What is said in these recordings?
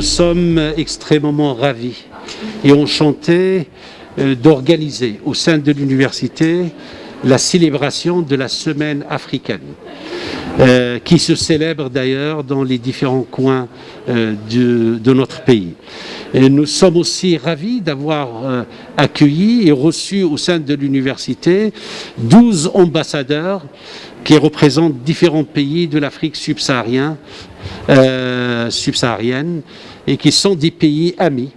Nous sommes extrêmement ravis et enchantés d'organiser au sein de l'université la célébration de la semaine africaine, qui se célèbre d'ailleurs dans les différents coins de notre pays. Et nous sommes aussi ravis d'avoir accueilli et reçu au sein de l'université 12 ambassadeurs qui représentent différents pays de l'Afrique subsaharienne et qui sont des pays amis.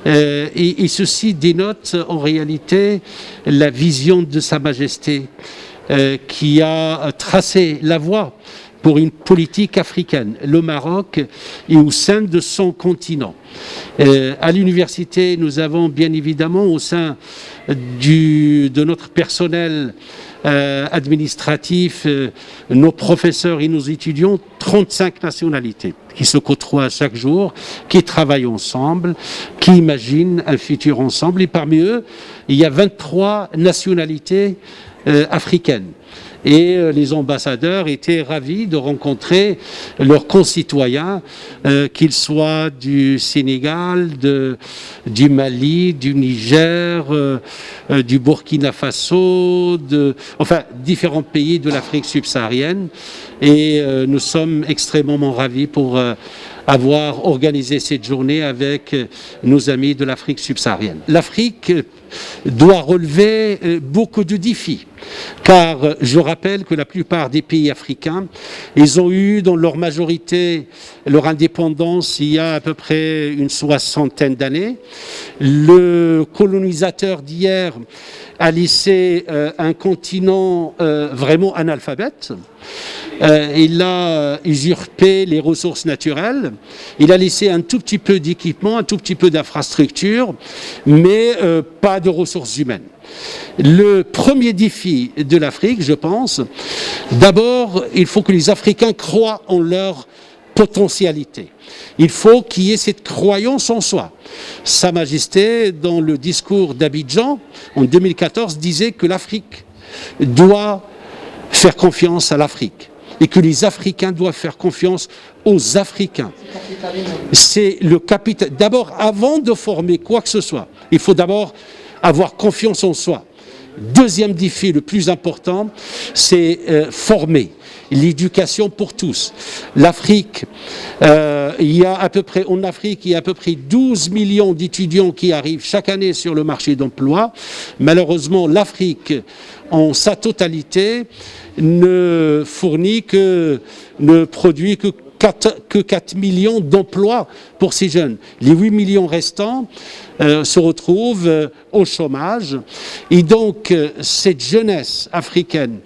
Et ceci dénote en réalité la vision de Sa Majesté qui a tracé la voie pour une politique africaine. Le Maroc est au sein de son continent. À l'université, nous avons bien évidemment au sein de notre personnel administratif, nos professeurs et nos étudiants, 35 nationalités qui se côtoient chaque jour, qui travaillent ensemble, qui imaginent un futur ensemble. Et parmi eux, il y a 23 nationalités africaines. Et les ambassadeurs étaient ravis de rencontrer leurs concitoyens, qu'ils soient du Sénégal, du Mali, du Niger, du Burkina Faso, enfin différents pays de l'Afrique subsaharienne. Et nous sommes extrêmement ravis pour avoir organisé cette journée avec nos amis de l'Afrique subsaharienne. L'Afrique doit relever beaucoup de défis, car je rappelle que la plupart des pays africains, ils ont eu dans leur majorité leur indépendance il y a à peu près une soixantaine d'années. Le colonisateur d'hier a laissé un continent vraiment analphabète. Il a usurpé les ressources naturelles, il a laissé un tout petit peu d'équipement, un tout petit peu d'infrastructure, mais pas de ressources humaines. Le premier défi de l'Afrique, je pense, d'abord, il faut que les Africains croient en leur potentialité. Il faut qu'il y ait cette croyance en soi. Sa Majesté, dans le discours d'Abidjan, en 2014, disait que l'Afrique doit faire confiance à l'Afrique et que les Africains doivent faire confiance aux Africains. C'est le capital. D'abord, avant de former quoi que ce soit, il faut d'abord avoir confiance en soi. Deuxième défi, le plus important, c'est former. L'éducation pour tous. L'Afrique, il y a à peu près 12 millions d'étudiants qui arrivent chaque année sur le marché d'emploi. Malheureusement, l'Afrique, en sa totalité, ne produit que 4 millions d'emplois pour ces jeunes. Les 8 millions restants se retrouvent au chômage. Et donc, cette jeunesse africaine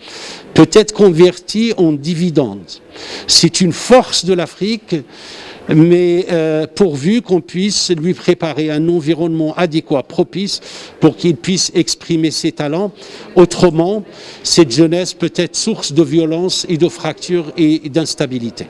peut être convertie en dividendes. C'est une force de l'Afrique, mais pourvu qu'on puisse lui préparer un environnement adéquat, propice, pour qu'il puisse exprimer ses talents. Autrement, cette jeunesse peut être source de violence et de fractures et d'instabilité.